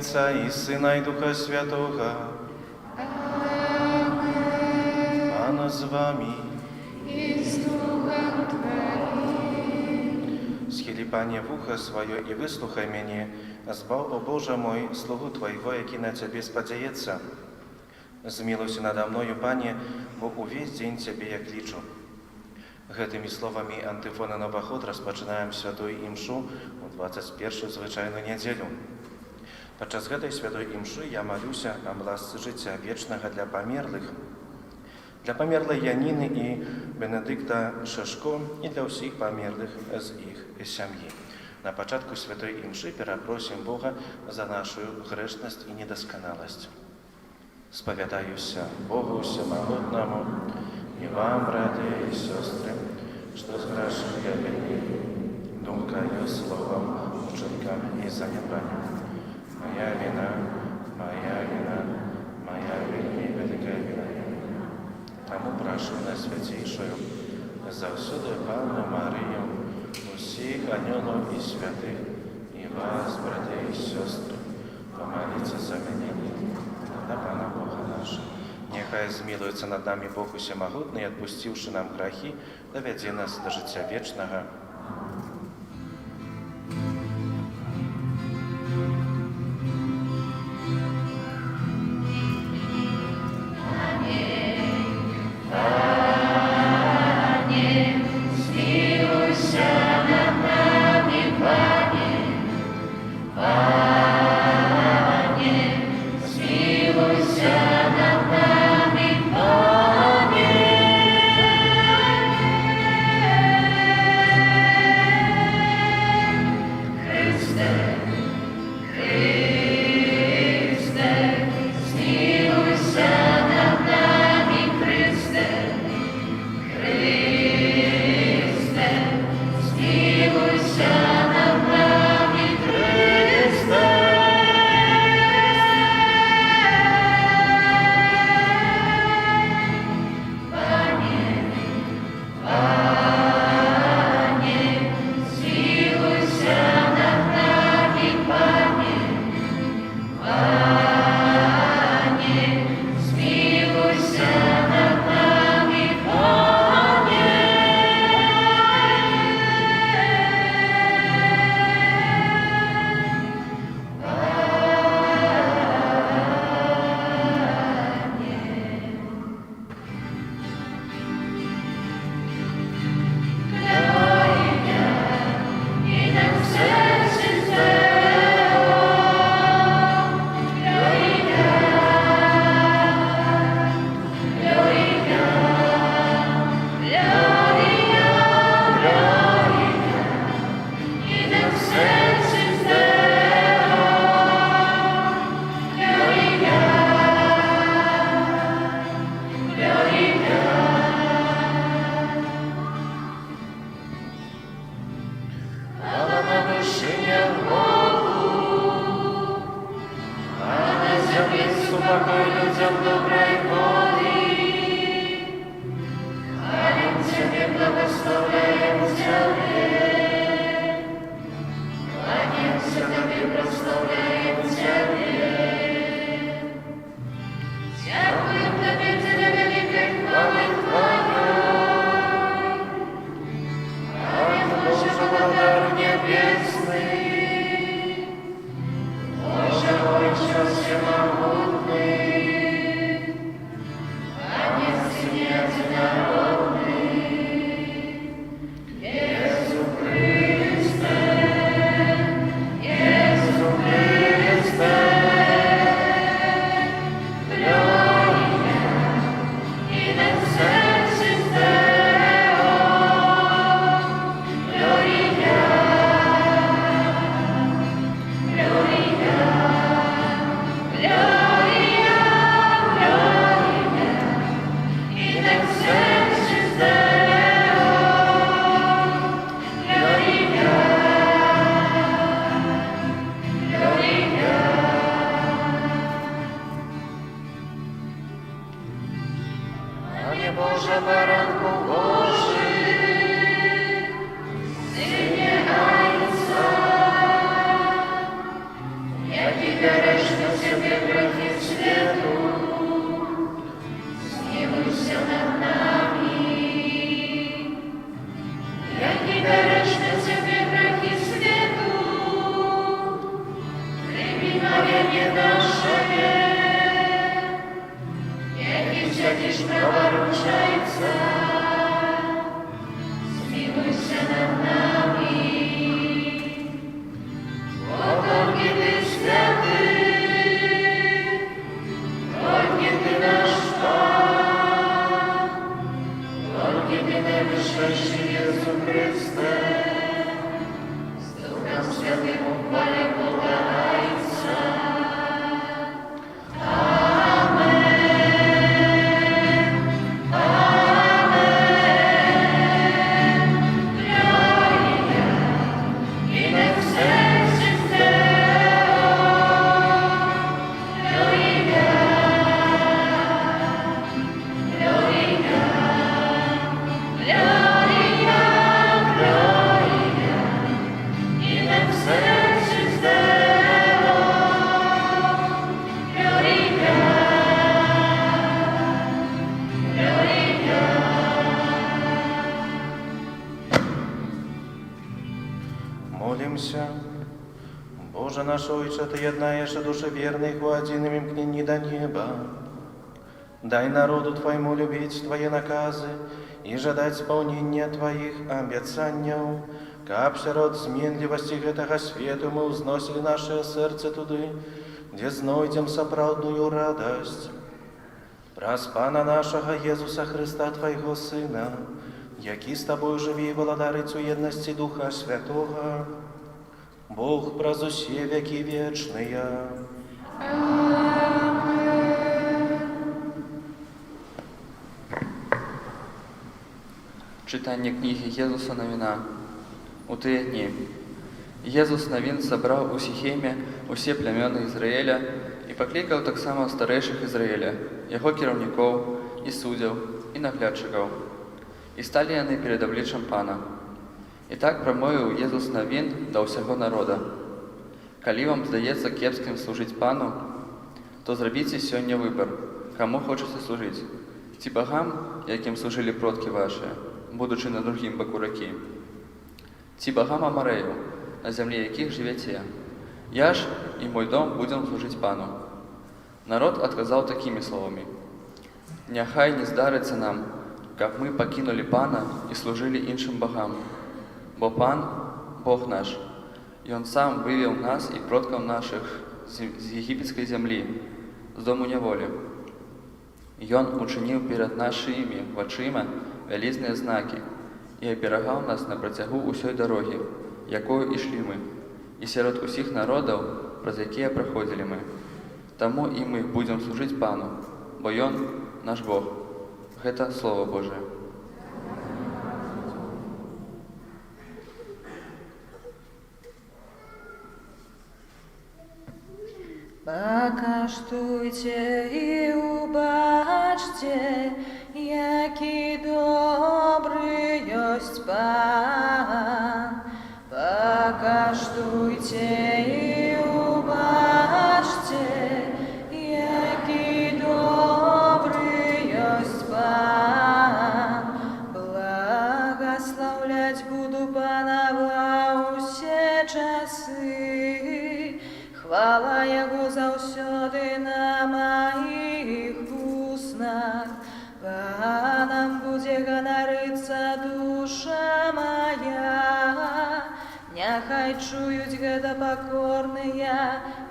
Отця і Сина, і Духа Святого. Пана з вами. І з Духом Твоїм. Схилі, Пане, вухо своє і вислухай мене, збав, о Боже мой, слугу Твоего, який на Тебе сподяється. Змилуйся надо мною, Пане, бо увесь день Тебе я кличу. Гэтымі словамі антифона Новоход розпочинаємо святую імшу у 21-ю звичайну неділю. Падчас гэтай святой імши я молюся о ласцы життя вечного для померлих, для померлой Яніни і Бенедикта Шашко і для всіх померлих з їх сім'ї. На початку святої імши перепросим Бога за нашу грешність і недосконалость. Сповідаюся Богу Всемогутному и вам, братья и сестры, что сгрешил я перед Ним, думкою, словом, учинком и занепанием. Моя вина, моя вельми велика вина. Тому прошу на святейшую, завсюду Панну Марию, усіх ангелов и святых, и вас, братья и сестры, помолиться за меня, на Пана Бога нашего. Нехай змилується над нами Бог Усемогутний, отпустивши нам грехи, доведе нас до життя вічного. Бережи Боже наш Отче, Ты еднаешь души верных воединым имкнении до неба. Дай народу Твоему любить Твои наказы и жадать исполнения Твоих обетцаний. Каб сярод зменливости гэтага свету мы узносили наше сердце туды, где знойдем сапраўдную радость. Праз Пана нашага Езуса Христа, Твоего Сына, які з Тобою живі і владарить у єдності Духа Святого, Бог праз усе веки вечные. Читання книги Єзуса Навіна. У тыя дні Єзус Навін сабраў у Сіхеме усе плямёны Ізраіля і паклікаў таксама старэйшых Ізраіля, яго кіраўнікоў і суддзяў і наглядчыкаў. І сталі яны перад абліччам Пана. І так прамовіў Єзус Навін да ўсяго народа. Калі вам здаецца кепскім служыць Пану, то зрабіце сёння выбар, каму хочаце служыць. Ці багам, якім служылі продкі вашыя, будучы на другім баку ракі, ці багам Амарэяў, на зямлі якіх жывяце. Я ж і мой дом будзем служыць Пану. Народ адказаў такімі словамі: няхай не здарыцца нам, каб мы пакінулі Пана і служылі іншым багам. Бо Пан, Бог наш, Ён сам вывеў нас і продкаў нашых з егіпецкай зямлі, з дому няволі. Ён учыніў перад нашымі вачыма вялізныя знакі і аберагаў нас на працягу ўсёй дарогі, якою ішлі мы, і сярод усіх народаў, праз якія праходзілі мы. Таму і мы будзем служыць Пану, бо Ён наш Бог. Гэта Слово Божие. Пакаштуйце і убачце, які добры ёсць Пан. Пакаштуйце і убачце, які добры ёсць Пан. Благаслаўляць буду Пана ва ўсе часы, хвала Яго заўсёды на маіх вуснах. Панам будзе ганарыцца душа моя, няхай чуюць гэта пакорныя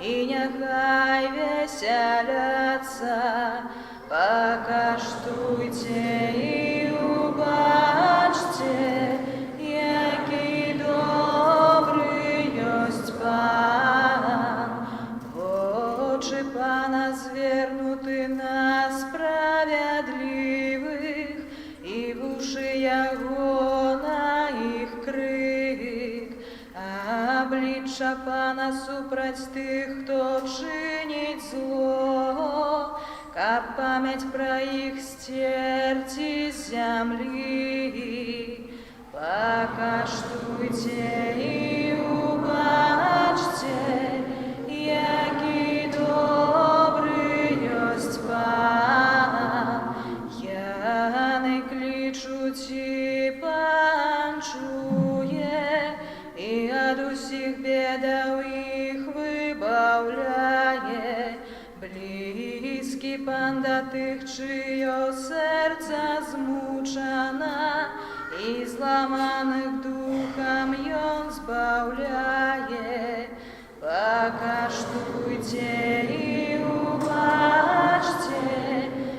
і няхай весяляцца. Пакаштуйце і убачце, які добры ёсць Пан. Вочы Пана звернуты на справядлівых, і вушы Яго на іх крык. Аблічча Пана супраць тых, хто чыніць зло, каб памяць пра іх сцерці з зямлі. Пакаштуйце і убачце, які добры ёсць Пан. Яны клічуць і Пан чуе, і ад усіх бедаў іх выбаўляе. Блізкі Пан да тых, чыё сэрца змучана, і зламаных духам Ён збаўляе. Пакаштуйце і убачце,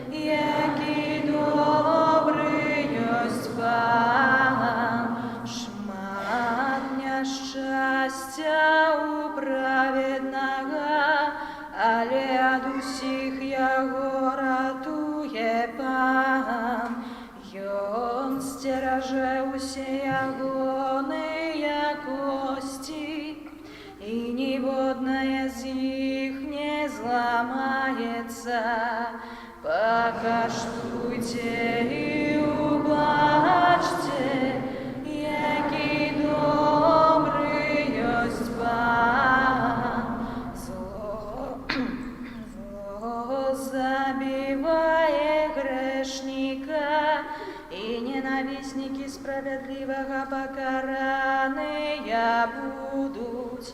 які добры ёсць Пан. Шмат няшчасця у праведнага, але ад усіх яго ратуе Пан. Ён сцеражэ усе ягоныя косці, і ніводная з іх не зламаецца. Пакаштуйце і убачце, які добры ёсць Пан. Зло забівае грэшніка, і ненавіснікі справядлівага пакараныя будуць.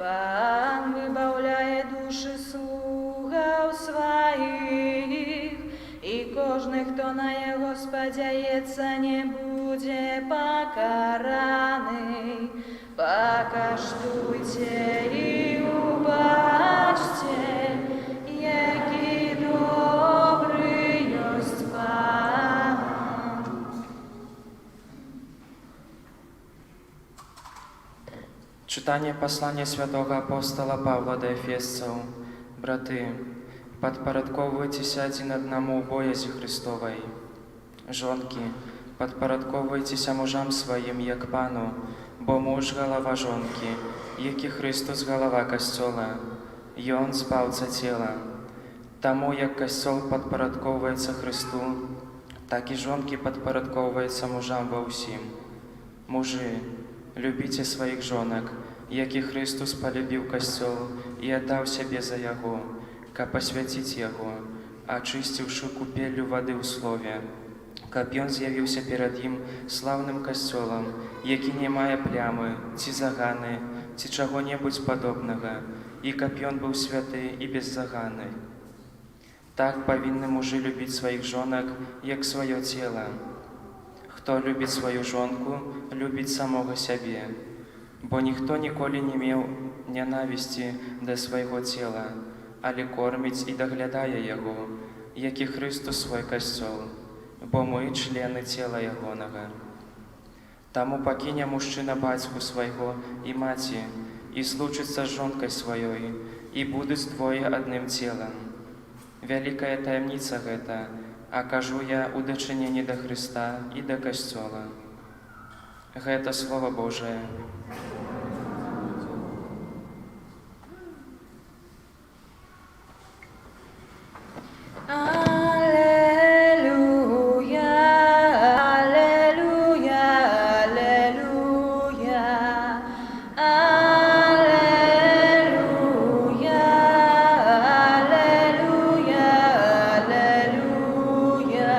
Пан вибавляє душі слугав своїх, і кожний, хто на його сподяється, не буде покараний. Покаштуйте і убачте, який добрий єсть Пан. Czytanie послання святого апостола Павла до Ефесців. Брати, подпорядковуйтеся один одному в боязі Христової. Жонки, подпорядковуйтеся мужам своїм, як Пану, бо муж – голова жонки, як і Христос – голова Костьола, і Он – збавця тіла. Тому, як Костьол подпорядковується Христу, так і жонки подпорядковуються мужам во всім. Мужи, любите своїх жонок, як і Христос полюбив Костьол і віддав себе за Його, каб посвятить Його, очистивши купелью води у Слові, каб Ён з'явився перед Їм славним Костьолом, який не має плями, ці загани, ці чого-небудь подобного, і каб Ён був святий і беззаганний. Так повинні мужи любити своїх жонок, як своє тіло. Хто любить свою жонку, любить самого себе, бо ніхто ніколи не мав ненависті до свого тіла, але кормить і доглядає його, як і Христос свой Костьол, бо ми члени тіла Йогоного. Тому покине мужчина батьку свого і маті, і случиться з жонкою своєю, і будуть двоє одним тілом. Великая таємниця гэта, а кажу я у дачыненні до Христа і до Костьола. Гэта Слово Божие. Аллилуйя, аллилуйя, аллилуйя, аллилуйя, аллилуйя, аллилуйя.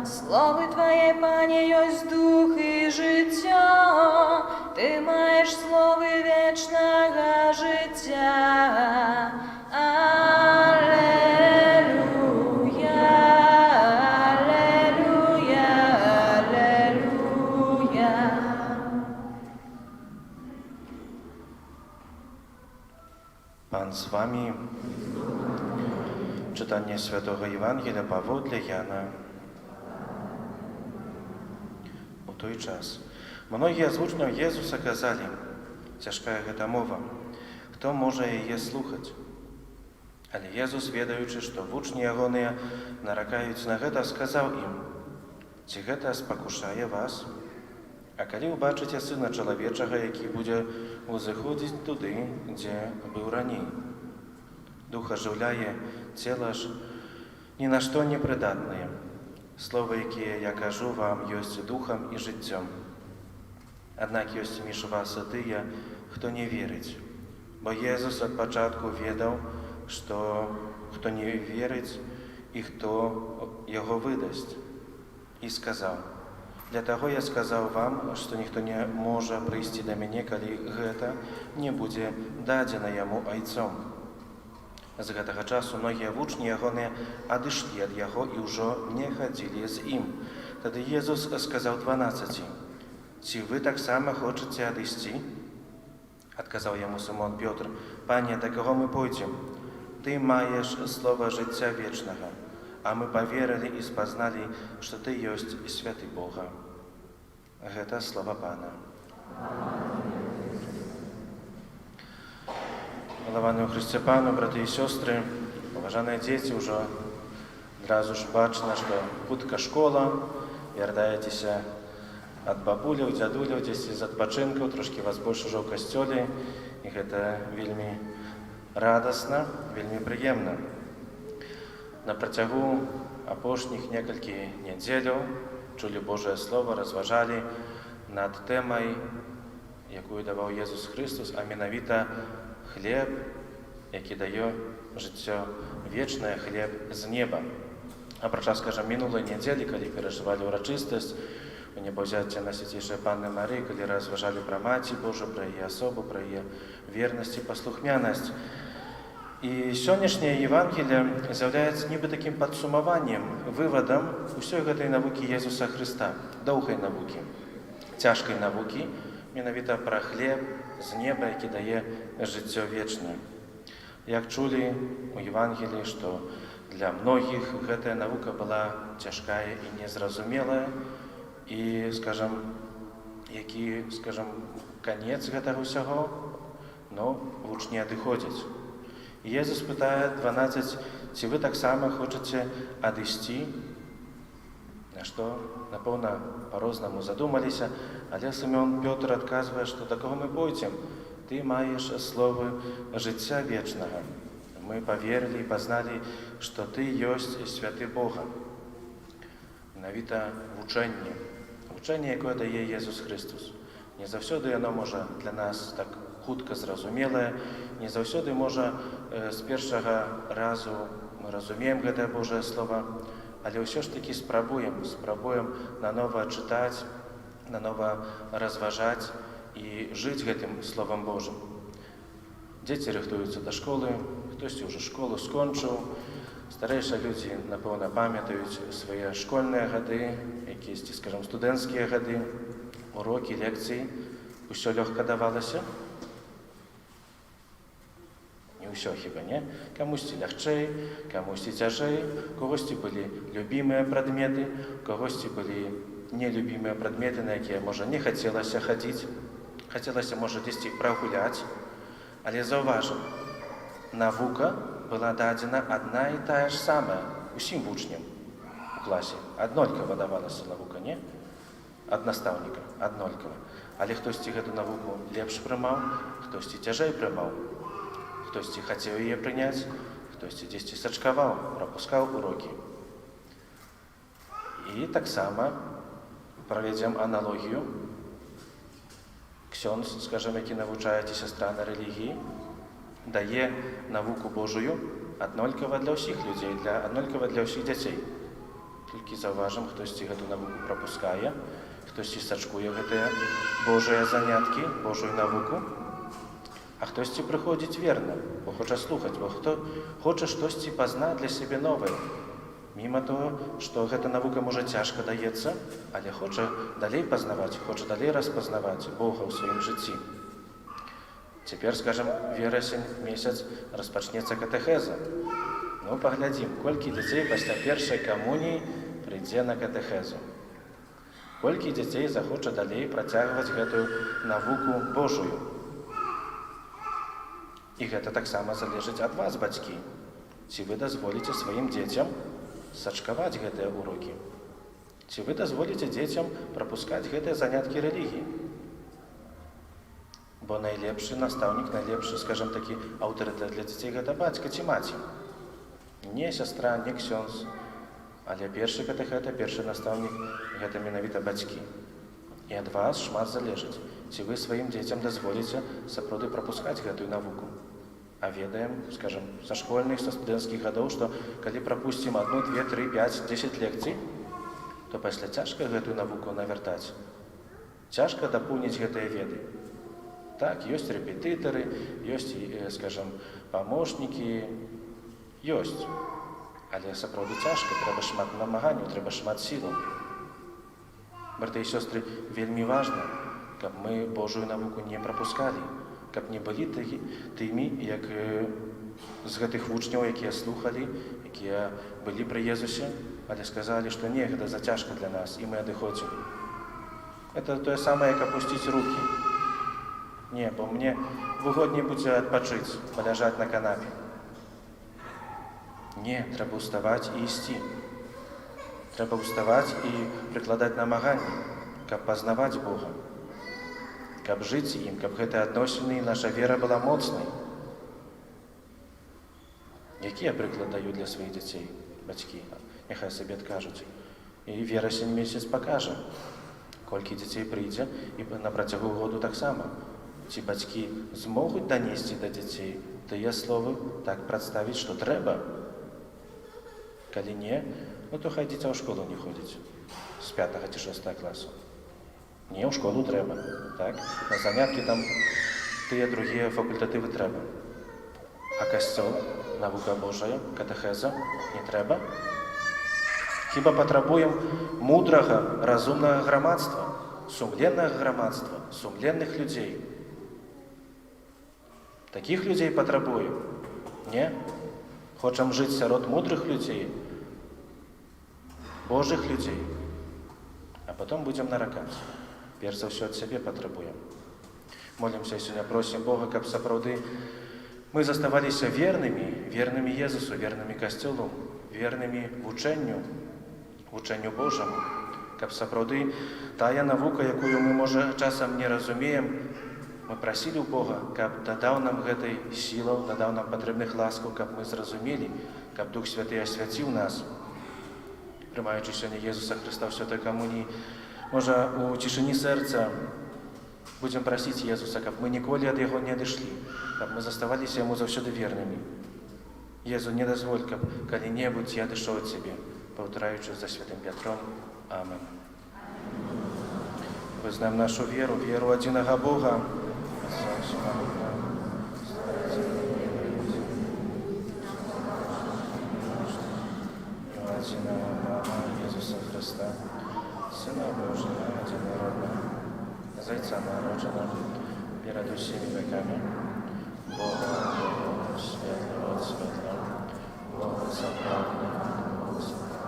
Слово Твоє, Пане, єсть дух і життя, Ти маєш слово вічного життя. Аллилуйя, аллилуйя, аллилуйя. Pan z wami. Czytanie Świętego Ewangelia Pawła Jana. U той czas многие z uczniów Jezusa kazali: ciężka jest mowa, kto może jej słuchać? Ale Jezus, wiedаючи, що вучні ягони наракаюць на гэта, сказаў ім: ці гэта спакушае вас? А калі ўбачыце Сына Чалавечага, які будзе узыходзіць туды, дзе быў раней? Дух ажыўляе, цела ж ні на што не прыдатнае. Словы, якія я кажу вам, ёсць духам і жыццём. Аднак ёсць між вас і тыя, хто не верыць. Бо Езус ад пачатку ведаў, што хто не верыць і хто яго выдасць. І сказаў: для таго я сказаў вам, што ніхто не можа прыйсці да мяне, калі гэта не будзе дадзена яму айцом. З гэтага часу многія вучні ягоныя адышлі ад яго і ўжо не хадзілі з ім. Тады Езус сказаў 12: ці вы таксама хочаце адысці? Адказаў яму Сымон Пётр: Пане, да каго мы пойдзем? Ты маеш слова жыцця вечнага, а мы поверили і спазналі, што Ты ёсць святы Бога. Гэта слова Пана. Милованы ў Христе Пану, браты і сёстры, уважаныя дзеці, ўжо адразу ж бачна, што хутка школа, вяртаецеся ад бабуляў, дзядуляў, дзесьці з адпачынкаў, трошкі вас больш ужо ў касцёле, і гэта вельмі радасна, вельмі прыемна. На працягу апошніх некалькі нядзеляў чулі Божае Слово, разважалі над тэмай, якую даваў Езус Христос, а менавіта хлеб, які дае жыццё вечнае, хлеб з неба. Апрача, скажам, мінулай нядзелі, калі перажывалі ўрачыстасць у небаўзяцця Найсвяцейшай Панны Марыі, калі разважалі пра Маці Божую, пра яе асобу, пра яе вернасць і паслухмянасць. І сённяшняе Евангелие з'яўляецца нібы такім падсумаваннем, вывадам усёй гэтай навукі Езуса Хрыста, доўгай навукі, цяжкай навукі, менавіта пра хлеб з неба, які дае жыццё вечнае. Як чулі у Евангеліі, што для многіх гэтая навука была цяжкая і незразумелая, і, які, канец гэтага ўсяго, вучні адыходзяць. І Езус пытае 12, ці вы таксама хочаце адысці? На што, напэўна, па-рознаму задумаліся, але Сымён Пётр адказвае, што да каго мы пойдзем? Ты маеш словы жыцця вечнага. Мы паверылі і пазналі, што ты ёсць святы Бога. Менавіта вучэнне, якое дае Езус Христос. Не заўсёды яно можа для нас так хутка зразумелае, не заўсёды можа з першага разу мы разумеем гэтае Божае Слова, але ўсё ж такі спрабуем нанова чытаць, нанова разважаць і жыць гэтым Словам Божым. Дзеці рыхтуюцца да школы, хтосьці ўжо школу скончыў, старэйшыя людзі, напэўна, памятаюць свае школьныя гады, якісь, студэнцкія гады, урокі, лекцыі. Усё лёгка давалася? Не ўсё хіба, не? Камусьці лягчэй, камусьці цяжэй, когосьці былі любімыя прадметы, когосьці былі нелюбімыя прадметы, на якія, можа, не хацелася хадзіць, хацелася, можа, дзесьці прагуляць, але заўважым, навука была дадзена адна і тая ж самая усім вучням у класе. Аднолькава давалася навука, не? Ад настаўніка, аднолькава. Але хтосьці гэту навуку лепш прымаў, хтосьці цяжэй прымаў, хтосьці хацеў яе прыняць, хтосьці дзесьці сачкаваў, прапускаў урокі. І таксама правядзем аналогію. Ксёндз, які навучае, ці сястра на рэлігіі, дае навуку Божую аднолькава для ўсіх людзей, аднолькава для ўсіх дзяцей. Толькі заўважым, хтосьці гэту навуку прапускае, хтосьці сачкуе гэтыя Божыя заняткі, Божую навуку, а хтосьці прыходзіць верна, бо хоча слухаць, бо хто хоча штосьці пазнаць для сябе новае. Міма того, што гэта навука, можа, цяжка даецца, але хоча далей пазнаваць, хоча далей распазнаваць Бога ў сваім жыцці. Цяпер, верасень месяц распачнецца катэхеза. Паглядзім, колькі дзяцей пасля першай камуніі прыйдзе на катэхезу. Колькі дзяцей захоча далей працягваць гэтую навуку Божую. І гэта таксама залежыць ад вас, бацькі. Ці вы дазволіце сваім дзецям сачкаваць гэтыя урокі? Ці вы дазволіце дзецям прапускаць гэтыя заняткі рэлігіі? Бо найлепшы настаўнік, найлепшы, такі, аўтарытэт для дзяцей гэта бацька ці маці. Не сястра, не ксёндз, але першы катэхета, першы настаўнік гэта менавіта бацькі. І ад вас шмат залежыць, ці вы сваім дзецям дазволіце сапраўды прапускаць гэтую навуку. А ведаем, са школьных, са студэнцкіх гадоў, што калі прапусцім 1, 2, 3, 5, 10 лекцый, то пасля цяжка гэтую навуку навяртаць. Цяжка дапоўніць гэтыя веды. Так, ёсць рэпетытары, ёсць, памочнікі, ёсць. Але сапраўды цяжка, трэба шмат намаганняў, трэба шмат сілаў. Браты і сёстры, вельмі важна, каб мы Божую навуку не прапускалі, каб не былі тымі, як з гэтых вучняў, якія слухалі, якія былі пры Езусе, але сказалі, што не, гэта зацяжка для нас, і мы адыходзім. Это тое самае, як апусціць рукі. Не, бо мне выгодней будзе адпачыць, паляжаць на канапе. Не, трэба ўставаць і ісці. Трэба ўставаць і прыкладаць намаганні, каб пазнаваць Бога, каб жыць ім, каб гэтыя адносіны і наша вера была моцнай. Якія прыклад даю для сваіх дзяцей, бацькі? Няхай сабе адкажуць. І верасень месяц пакажа, колькі дзяцей прыйдзе, і на працягу году таксама. Ці бацькі змогуць данесці да дзяцей тыя словы, так прадставіць, што трэба. Калі не, ну то хай дзіця ў школу не ходзіць з 5 ці 6 класу. Не, ў школу трэба, так? На заняткі там тыя другія факультатывы трэба. А касцёл, навука Божая, катэхеза не трэба? Хіба патрабуем мудрага, разумнага грамадства, сумленнага грамадства, сумленных людзей. Такіх людзей патрабуем? Не? Хочам жыць сярод мудрых людзей, Божых людзей, а потом будзем наракаць. Перш за ўсё ад сябе патрабуем. Молімся і сёння просім Бога, каб сапраўды мы заставаліся вернымі Езусу, вернымі касцёлу, вернымі вучэнню Божаму, каб сапраўды тая навука, якую мы, можа, часам не разумеем, мы прасілі ў Бога, каб дадаў нам гэтай сілаў, дадаў нам патрэбных ласкаў, каб мы зразумелі, каб Дух Святы асвяціў нас, прымаючы сёння Езуса Хрыста ў святой камуніі. Можа, у цішыні сэрца будзем прасіць Езуса, каб мы ніколі ад Яго не адышлі, каб мы заставаліся Яму заўсёды вернымі. Езу, не дазволь, каб калі-небудзь я адышоў ад Цябе, паўтараючы за святым Пятром. Амен. Вызнаем нашу веру, веру адзінага Бога, Езуса Христа, Сына Божого, Единородного, Зайца народженого, перед усіми веками, Бога, світлого от світла, Бога заправленого от світла,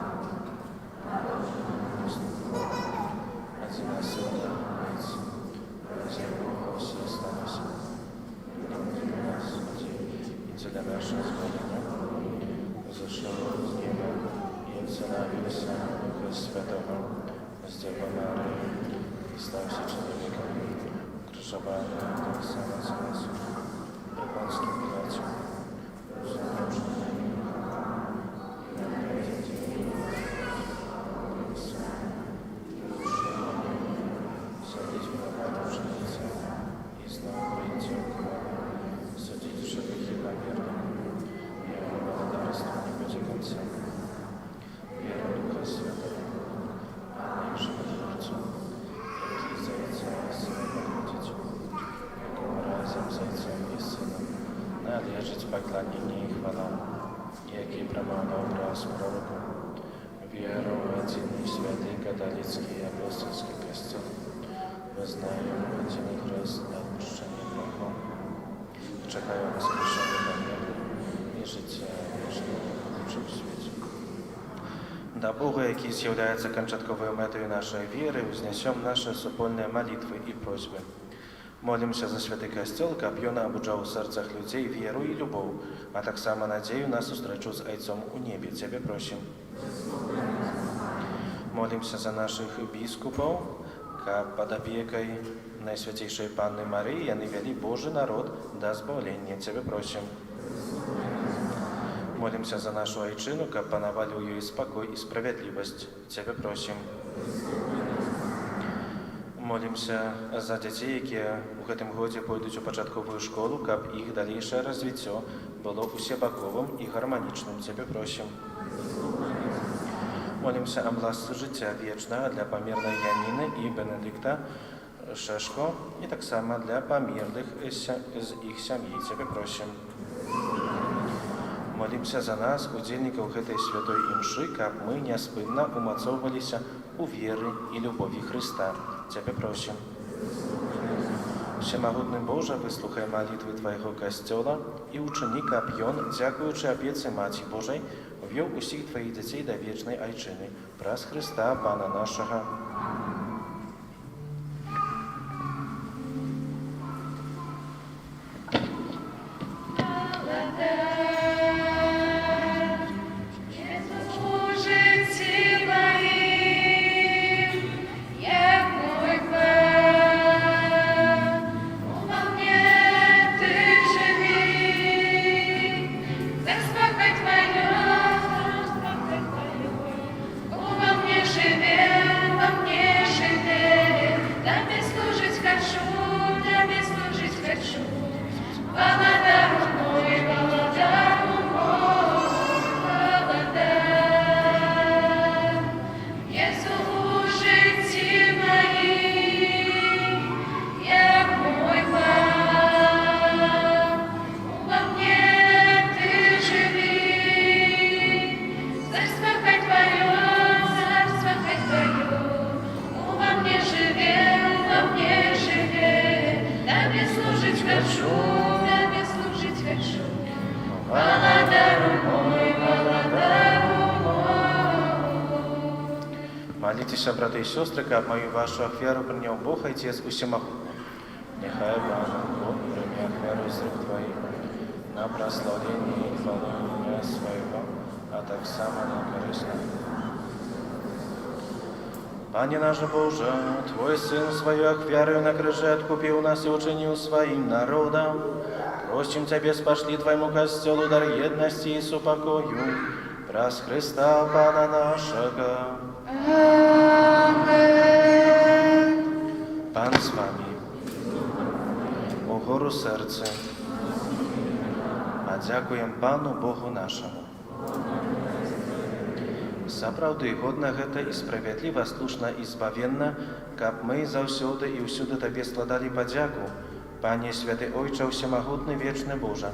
Одина Сына, з якого всі сталося, і для нашого зволення, зайшов з неба, и вселился Духа Святого, с Девой Марией, и стався человеком, крыжованный так само Царицу, при Понском Пилате, садить в гробу женицы, и снова прийти в гробу, судить живых и померных, и его благодарство не будет конца. Веру Духа Святого, Анна и Животворцу, и Зайца и Сына Богородицу, якому разом с Отцом и Сыном належить поклонение и хвала, який промовлял образ пророку, веру в один и святый католицкий и апостольский костел, вызнаем один крест для отпущения грехов, чекаем воскрешения померных и життя вечного в лучшем свете. Да Бога, який з'являється канчатковою метою нашої віри, узнесем наші супольні молитви і просьби. Молимся за святий костел, каб ён абуджаў у сэрцах людзей веру і любоў, а таксама надзею на сустрэчу з Айцом у небе. Цябе просім. Молимся за наших біскупаў, каб пад апекай Найсвяцейшай Панны Марыі яны вялі Божы народ да збаўлення. Цябе просім. Молимся за нашу айчыну, каб панавалі ў ёй спакой і справядлівасць. Цябе просім. Молимся за дзяцей, якія ў гэтым годзе пойдуць у пачатковую школу, каб іх далейшае развіццё было усебаковым і гарманічным. Цябе просім. Молимся аб ласцы жыцця вечнага для памерлай Яніны і Бенедыкта Шэшко і таксама для памерлых з іх сям'і. Цябе просім. Молимся за нас, удзельнікаў гэтай святой імшы, каб мы няспынна умацоўваліся у веры і любові Хрыста. Цябе просім. Всемагутны Божа, выслухай малітвы Твайго касцёла і учыні, каб ён, дзякуючы апецы Маці Божай, увёў усіх Тваіх дзяцей да вечнай айчыны. Праз Хрыста, Пана нашага. Во мне живет, во мне царство хоть Твое, во мне живе, Тебе служить хочу, Володару мой. Молитесь, браты и сестры, как мою вашу ахвяру принял Бог, Отец Усемогутный. Нехай Бог прими ахвяру из рук Твоих на прославление и хвалу имя Своего, а так само на корысть нам. Пане наш Боже, Твой Сын свою ахвярою на крыже откупил нас и учинил своим народом. Просим Тебя, спошли Твоему костелу дар едности и супокою, праз Христа Пана нашего. Amen. Pan z Wami, uгору серце, а дякуем Пану Богу нашему. Сапраўды годна гэта і справядліва, слушна і збавенна, каб мы заўсёды і ўсюды Табе складалі падзяку. Пане святы Ойча Усемагутны вечны Божа,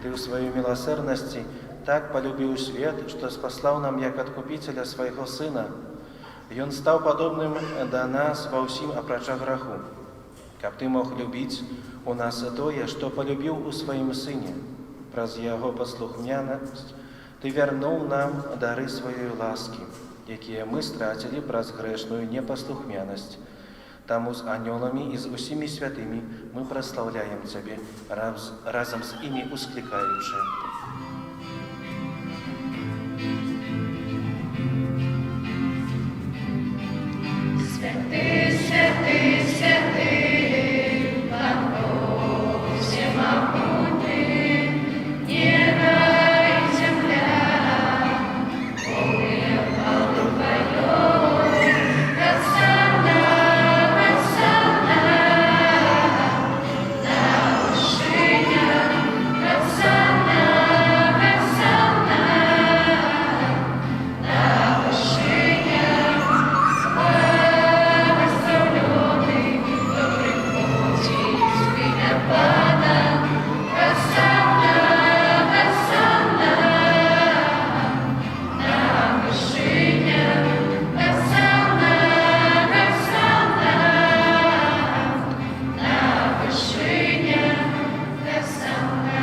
Ты ў сваёй міласэрнасці так полюбіў свет, што спаслаў нам як адкупіцеля свайго Сына. Ён стаў падобным да нас ва ўсім апрача граху, каб Ты мог любіць у нас тое, што полюбіў у сваім Сыне. Праз Яго паслухмянасць Ты вярнуў нам дары сваёй ласкі, якія мы страцілі праз грэшную непаслухмянасць. Таму з анёламі і з усімі святымі мы праслаўляем Цябе, разам з імі усклікаючы. Святый, святый, святый, Пан Бог всемогутный, небо и земля, полные хвалы Твоей. Госанна, Госанна, на вышинях, Госанна, Госанна, на вышинях. Благословленный, кто приходит в имя Пана. Госанна, Госанна, на вышинях. Госанна, Госанна, на вышинях. Госанна.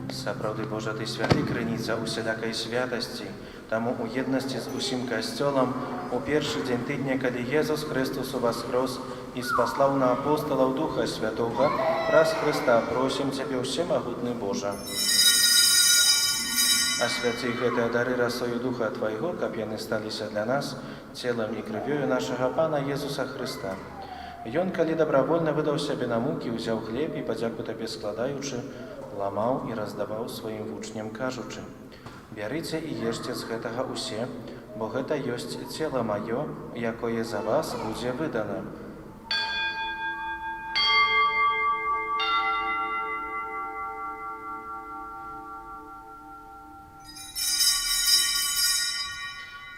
Сапраўды, Божа, Ты святы крыніца усялякай святасці, таму у еднасці з усім касцёлам у першы дзень тыдня, калі Езус Христос уваскрос і спаслаў на апосталаў Духа Святога, праз Христа просім Цябе, Усемагутны Божа. Асвяці гэтыя дары расою Духа Твайго, каб яны сталіся для нас целам і крывёю нашага Пана Езуса Христа. Ён, калі добравольна выдаў сябе на мукі, узяў хлеб і, падзяку Табе складаючы, ламаў і раздаваў сваім вучням, кажучы: «Бярыце і ешце з гэтага усе, бо гэта ёсць цела маё, якое за вас будзе выдана».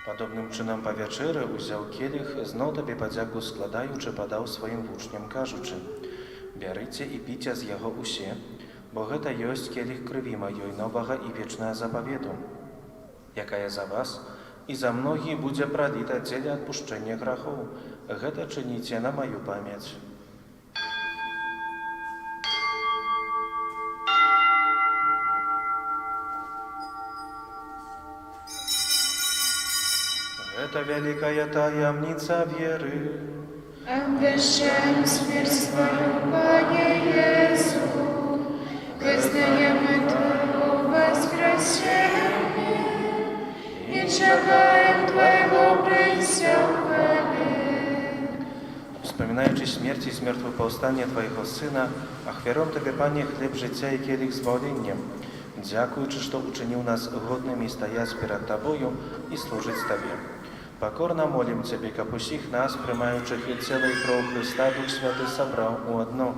Падобным чынам па вячэры узяў келіх, зноў Табе падзяку складаючы, падаў сваім вучням, кажучы: «Бярыце і піце з яго усе, бо гэта ёсць келіх крыві маёй новага і вечнага запавету, якая за вас і за многіх будзе праліта дзеля адпушчэння грахоў. Гэта чыніце на маю памяць». Гэта вялікая таямніца веры. Обещаем смерть Твою, Пане Иису, вызнаем и Твое воскресение и чекаем Твоего прыцця в хвале. Вспоминаючи смерть и смертвопаўстання Твайго Сына, ахвяром Табе, Пане, хлеб жыцця і келіх збаўлення, дзякуючы, што учыніў нас годнымі стаяць перад Табою і служыць Табе. Покорно молим Цябе, каб усіх нас, прымаючых і цела і кроў Христа, Дух Святы сабраў у адно.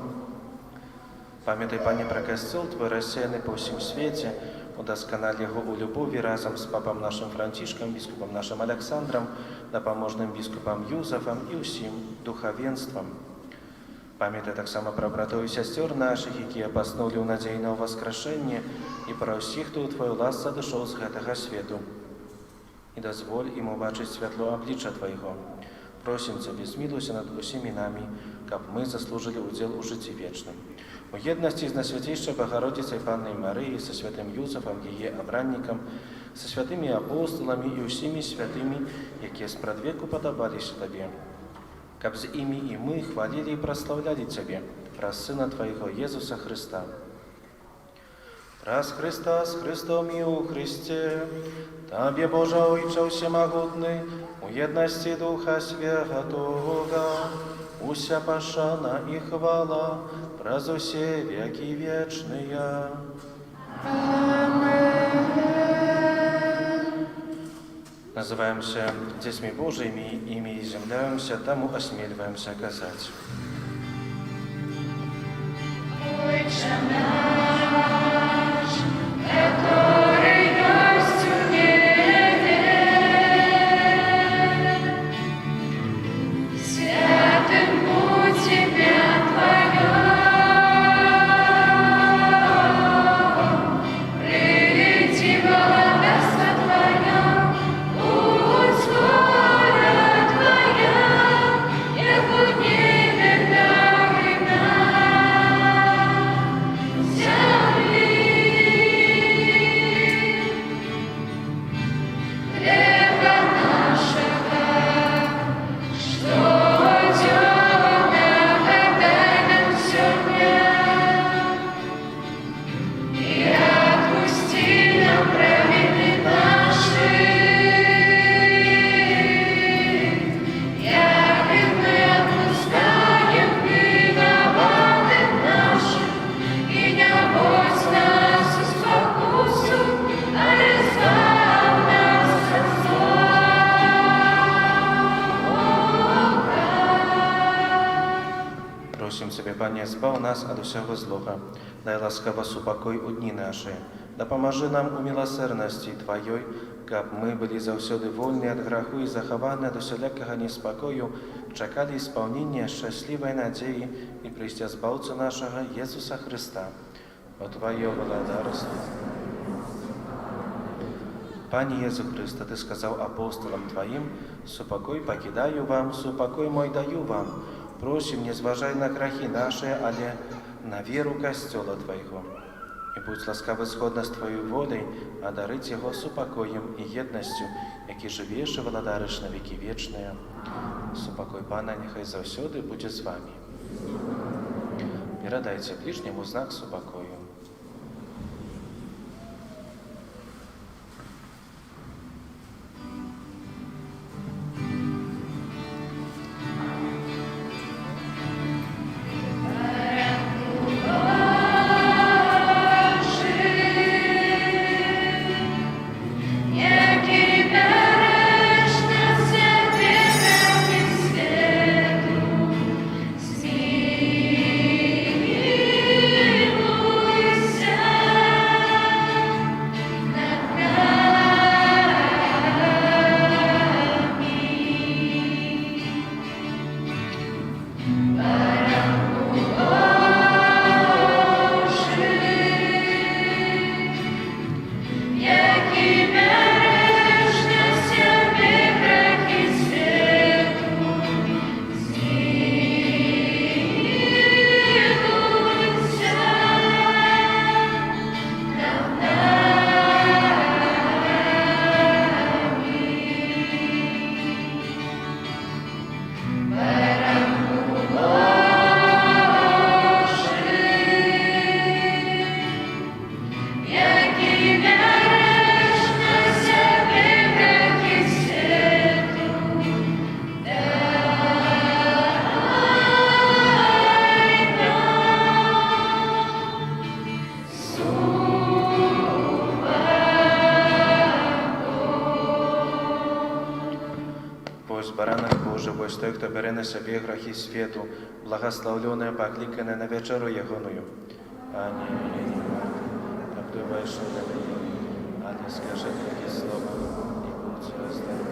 Памятай, Пане, пра касцёл Твой рассеяны па ўсім свеце, удасканаль яго ў любові разам з папам нашым Францішкам, біскупам нашым Александрам, дапаможным біскупам Юзафам і ўсім духавенствам. Памятай так само про братов и сестер наших, якія паснули ў надзеі на воскрешение, і про всіх, хто у Твою ласку задышаў з гэтага свету. І дазволь ім убачыць святло аблічча Твайго. Просім Цябе, змілуйся над усімі намі, каб мы заслужили удзел у жыцці вечным. У єдності з Найсвятейшою Богородицей Панною Марією, со святим Юсифом, її обранником, со святими апостолами і усіми святими, які спрадвеку подобалися Тобі. Каб з ими і ми хвалили і прославляли Тебе, праз Сина Твоего Єзуса Христа. Праз Христа з Христом і у Христе, Тобі, Боже Отче всемогутний, у єдності Духа Святого, уся пошана и хвала, праз усе веки вечные. Амен. Называемся детьми Божьими, ими изъявляемся, тому осмеливаемся казать. Отче наш, который есть в небе, святым будь имя Твое, приди благодатство Твое, будь воля Твоя, яко в небе, так и на земли. Хлеба нашего, что темного, дай нам сегодня, и отпусти нам провины наши, яко мы отпускаем виноватым нашим, и не вводь нас в спокусу, а избавь нас от злого. Просим Тебе, Пане, збав нас від усього злого, дай ласкаво супокой у дні наші, допоможи нам у милосердності Твоєї, каб ми були завсюди вольні від граху і заховані від усілякого неспокою, чекали ісполнення щасливої надії і прийстя Збавця нашого Єсуса Христа. О Твоє благодарство. Пане Єсу Христе, Ти сказав апостолам Твоїм, «Супокой покидаю вам, супокой мой даю вам». Просим, не зважай на грехи наши, але на веру костела Твоего. И будь ласкавый згодно с Твоей волей, одарить Его супокоем и едностью, які живеш і владариш на веки вечные. Супокой Пана нехай завсёды буде з вами. Передайте ближнему знак супокою. Який береш на себе грехи світу, змилуйся над нами. Баранку Божий, який береш на себе грехи світу, змилуйся над нами. Баранку Божий, який береш на себе грехи світу, Пусть баранок Божий, ось той, хто бере на себе грехи світу, благословлене, покликане на вечеру Ягоную. Пані, так думаєш, що не дає, а не скажи такі слова, і будь здорові.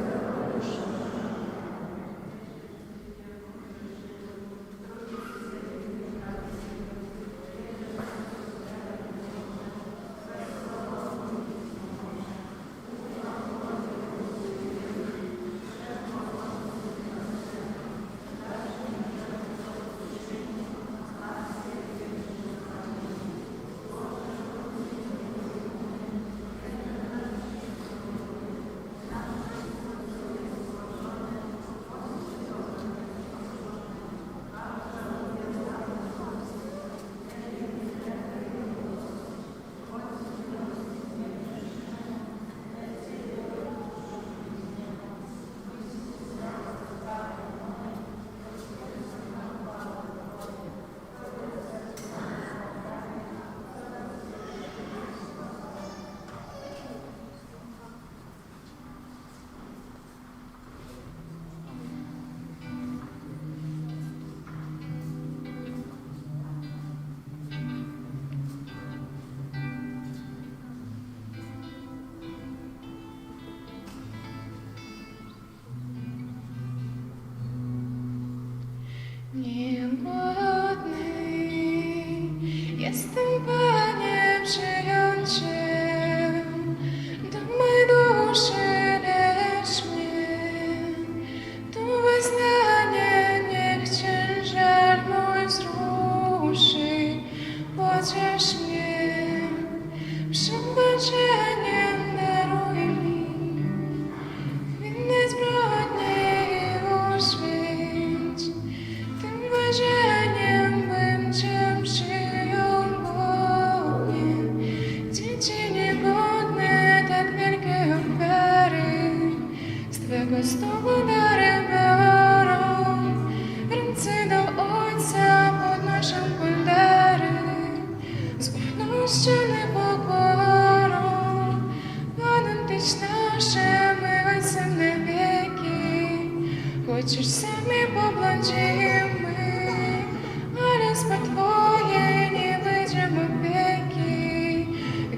Христову дари беру, ринці до Отця подношем подари, звукну ще не покору, паном тич нашими Отцем на веки, хочеш самі поблажимо, але з-под Твоєї не вийдемо веки,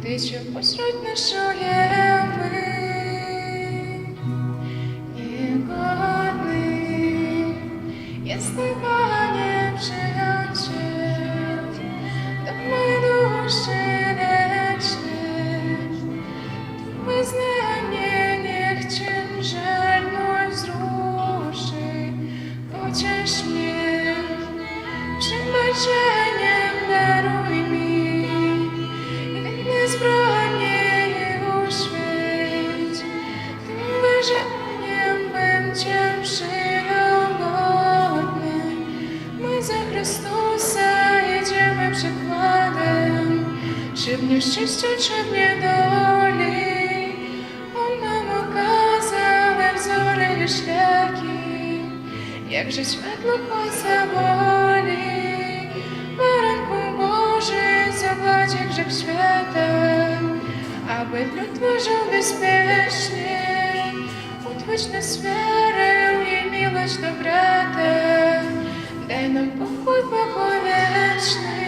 де чогось руть нашуємо. Niegodny jestem, Panie, przyjaciel, do mojej duszy leczny. Wyznanie niech ciężar mój wzruszy, pociesz mnie, przebaczeniem daruj mi, winne zbrodnie uświeć, tym wyżeniem bym Cię przyjął godnie. My za Chrystusa jedziemy przykładem, szybnie szczęścia, szybnie doli. On nam ukazał wzory i szlaki, jakże światło Ojca woli. Baranku Boży zagładzi grzech świata, aby lud Twój żył bezpiecznie. Utwórz nas wiarę i miłość do brata, daj nam pokój wieczny.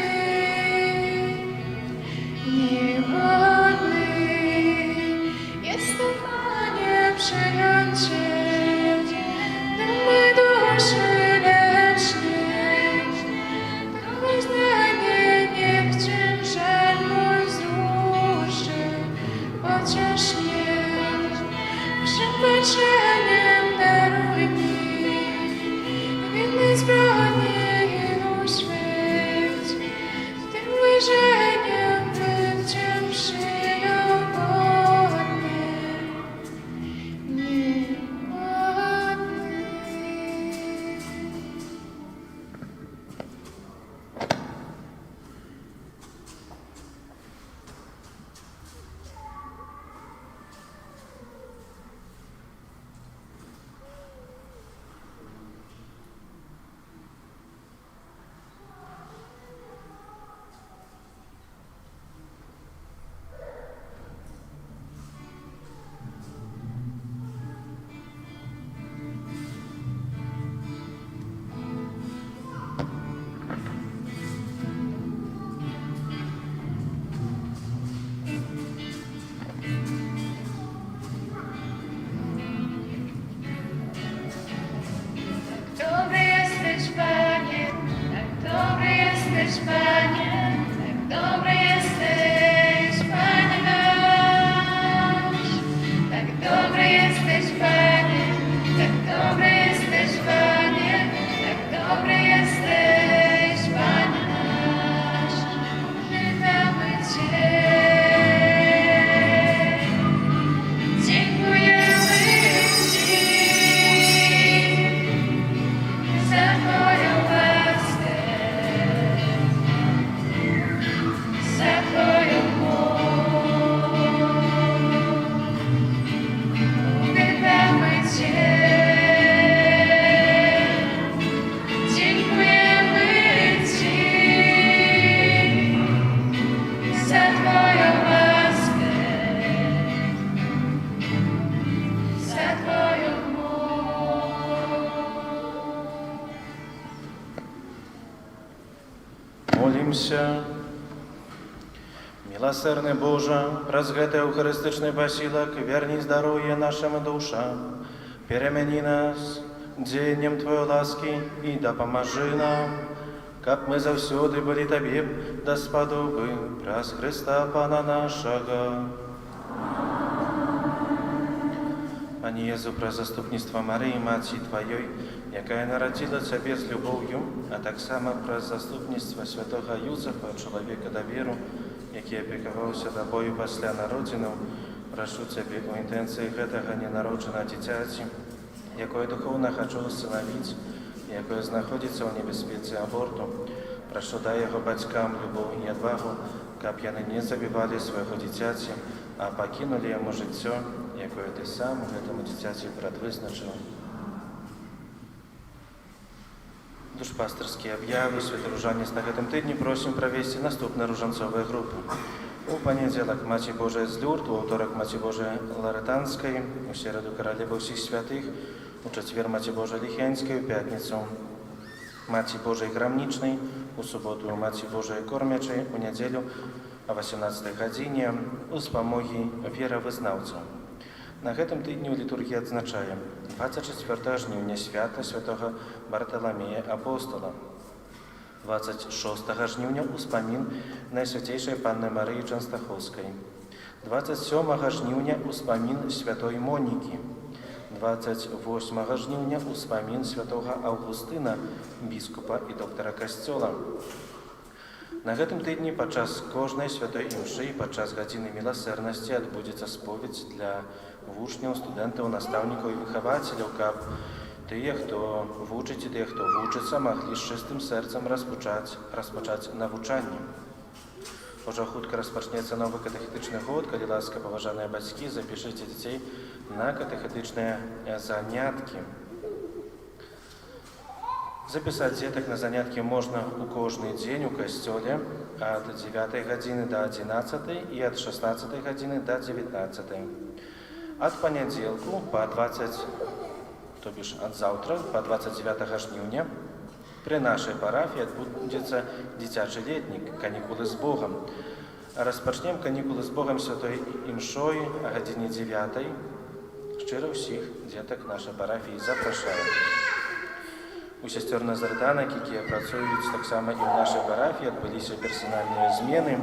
Niegodny jestem, Panie, przyjąć Cię do mojej duszy lecznej. To wyznanie niech ciężar mój wzruszy, pociesz mnie, przebaczeniem daruj mi, winny zbrodni uświeć, tym wyżeniem bym Cię przyjął godnie. Niegodny. Dobry jesteś, Panie, tak dobry jesteś, Panie, tak dobry jesteś, Panie nasz. Tak dobry jesteś, Panie, tak dobry jesteś, Panie, tak dobry jesteś, Panie nasz. Witamy Cię. Dziękujemy Ci za Twoją łaskę, za Twoją moc. Uwielbiamy Cię. Dziękujemy Ci za Twoją łaskę, za Twoją moc. Молімся. Милосердный Боже, праз гэты эўхарыстычны пасілак верні здароўе нашим душам. Перемяні нас дзеяннем Твоей ласки і дапамажы нам, каб мы заўсёды былі Табе даспадобы праз Христа Пана нашага. Пане Езу, праз заступніцтва Марыі, Маці Тваёй, якая нарадзіла Цябе з любоўю, а таксама праз заступніцтва святога Юзефа, чалавека даверу, які апекаваўся Табою пасля народзінаў, прашу Цябе у інтэнцыі гэтага ненароджанага дзіцяці, якое духоўна хачу усынавіць, якое знаходзіцца ў небяспецы аборту. Прашу дай яго бацькам любоў і адвагу, каб яны не забівалі свайго дзіцяці, а пакінулі яму жыццё, якое Ты сам гэтаму дзіцяці прадвызначыў. Душпастырскія аб'явы святаружанец на гэтым тыдні просім правесці наступныя ружанцовыя групы. У панядзелак Маці Божая з Люрд, у аўторак Маці Божая Ларатанскай, у сераду Каралева ўсіх святых, у чацвер Маці Божая Ліхянскай, у пятніцу Маці Божай Грамнічнай, у суботу Маці Божай Кормячай, у нядзелю о 18 гадзіне у спамогі веравызнаўцаў. На гэтым тыдні ў літургіі адзначаем 24 жніўня свята святога Барталамея Апостола, 26 жніўня ўспамін Найсвяцейшай Панны Марыі Чэнстахоўскай, 27 жніўня ўспамін святой Монікі, 28 жніўня ўспамін святога Аўгустына, біскупа і доктара касцёла. На гэтым тыдні падчас кожнай святой імшы і падчас гадзіны міласэрнасці адбудзецца споведь для вучняў, студэнтаў, настаўнікаў і выхавацеляў, каб тыя, хто вучыць і тыя, хто вучыцца, маглі з чыстым сэрцам распачаць навучанне. Ужо хутка распачнецца новы катэхетычны год, калі ласка, паважаныя бацькі, запішыце дзяцей на катэхетычныя заняткі. Запісаць дзетак на заняткі можна ў кожны дзень у касцёле ад 9 гадзіны да 11 і ад 16 гадзіны да 19. Ад панядзелку па 20, то бишь ад заўтра, па 29 жніўня, пры нашай парафіі адбудзецца дзіцячы летнік «Канікулы з Богам». Распачнем «Канікулы з Богам» святой імшой о гадзіне 9. Шчыра ўсіх дзетак нашай парафіі запрашаем. У сясцёр назарытанак, якія працуюць таксама і ў нашай парафіі, адбыліся персанальныя змены.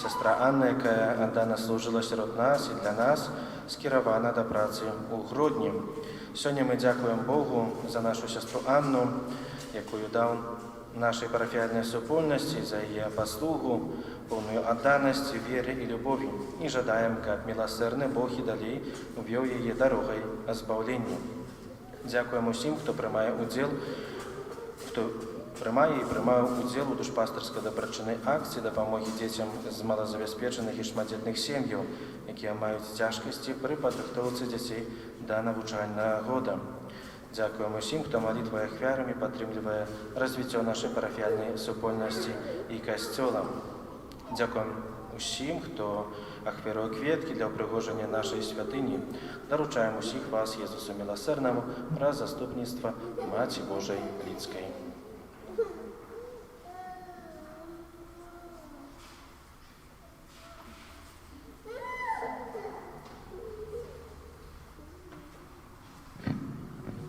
Сястра Анна, якая аддана служыла сярод нас і для нас, скіравана да працы ў Гродні. Сёння мы дзякуем Богу за нашу сястру Анну, якую даў нашай парафіяльнай супольнасці, за яе паслугу, поўную адданасці, веры і любові. І жадаем, каб міласэрны Бог і далей увёў яе дарогай азбаўлення. Дзякуем усім, хто прымае і прымае ўдзел у душпастырскай дабрачыннай акцыі дапамогі дзецям з малазабяспечаных і шматдзетных сем'яў, якія маюць цяжкасці пры падрыхтоўцы дзяцей да навучальнага года. Дзякуем усім, хто малітвай ахвярамі падтрымлівае развіццё нашай парафіяльнай супольнасці і касцёла. Дзякуем усім, хто ахвяруе кветкі для ўпрыгожання нашай святыні. Даручаем усіх вас Езусу міласэрнаму праз заступніцтва Маці Божай Лідскай.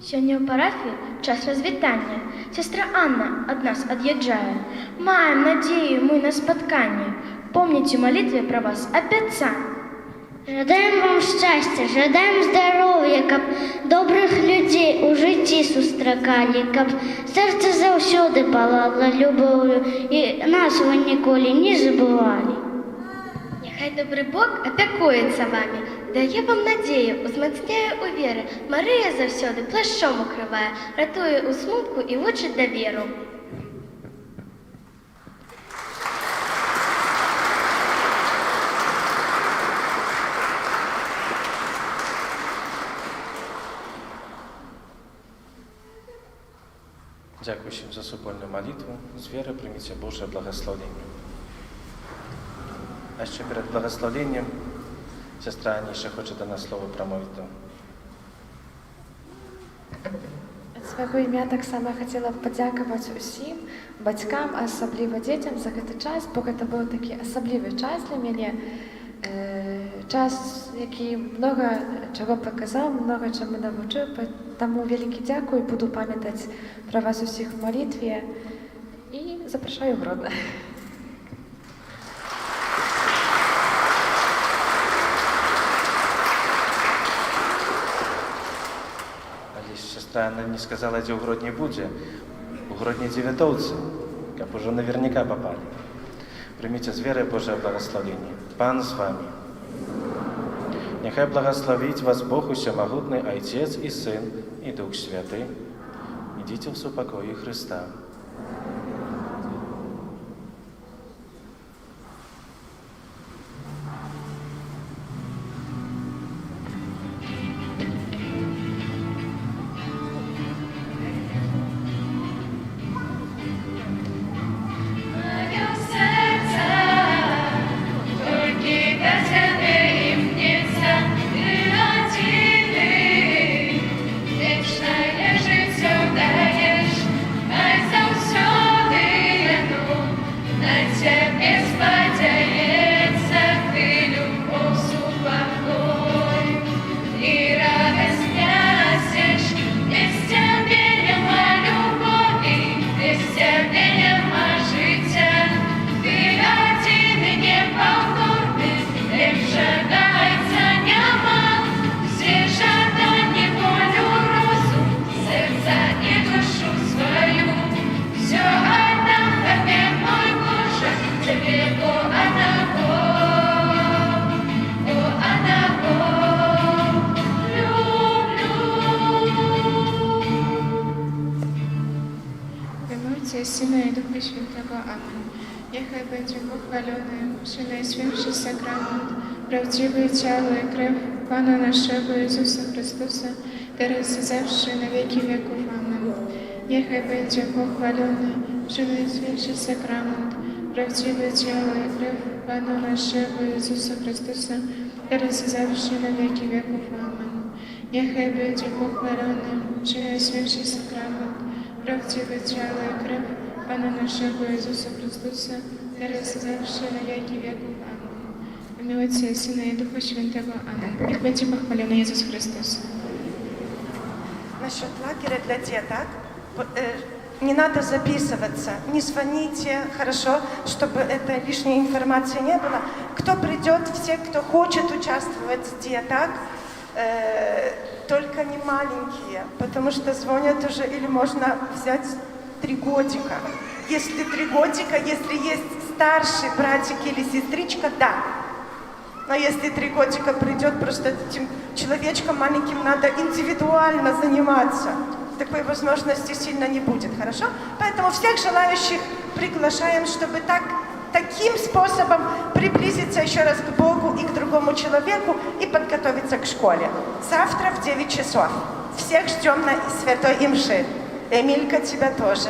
Сёння ў парафіі час развітання. Сестра Анна ад нас ад'язджае. Маем надзею мы на спатканне. Помніце ў малітве пра вас абяцанне. Жадаем вам шчасця, жадаем здароўя, каб добрых людзей у жыцці сустракалі, каб сэрца заўсёды палала любоўю і нас вы ніколі не забывалі. Няхай добры Бог апякуецца вамі, дае вам надзею, узмацняе ў веры. Марыя заўсёды плашчом укрывае, ратуе ў смутку і вучыць даверу. Дзякуй усім за супольную малітву. З веры прыміце Божае благаслаўленне. А ще перед благословенням сестра Аніша хоче до нас слово промовити. Ад свайго імя таксама хацела б падзякаваць усім бацькам, асабліва дзецям за гэты час, бо гэта быў такі асаблівы час для мяне. Час, які многа чаго паказаў, многа чаму навучыў, таму вялікі дзякуй, буду памятаць пра вас усіх у малітве і запрашаю Гродна. Сестра Анна не сказала, где у Гродні будзе. У Гродні Дзевятоўцы, каб ужо наверняка попали. Примите з верой Божие благословение. Пан с вами. Нехай благословить вас Бог усемогутный, Отец и Сын, и Дух Святый. Идите в супокое Христа. Ducha Świętego. Amen. Niechaj będzie pochwalony Przynajświętszy Sakrament, prawdziwe ciało i krew Pana naszego Jezusa Chrystusa, teraz i zawsze na wieki wieków. Amen. Niechaj będzie pochwalony Przynajświętszy Sakrament, prawdziwe ciało i krew Pana naszego Jezusa Chrystusa, teraz i zawsze na wieki wieków. Amen. Niechaj będzie pochwalony Przynajświętszy Sakrament, prawdziwe ciało i krew Pana naszego Jezusa Chrystusa, teraz i zawsze na wieki wieków. Amen. W imię Ojca i Syna i Ducha Świętego. Amen. Niech będzie pochwalony Jezus Chrystus. Насчет лагеря для деток, не надо записываться, не звоните, хорошо, чтобы этой лишней информации не было. Кто придет, все, кто хочет участвовать с деток, только не маленькие, потому что звонят уже, или можно взять 3 годика. Если 3 годика, если есть старший братик или сестричка, да. Но если 3 годика придет, просто этим человечком маленьким надо индивидуально заниматься. Такой возможности сильно не будет, хорошо? Поэтому всех желающих приглашаем, чтобы таким способом приблизиться еще раз к Богу и к другому человеку и подготовиться к школе. Завтра в 9 часов. Всех ждем на святой имши. Эмилька, тебя тоже.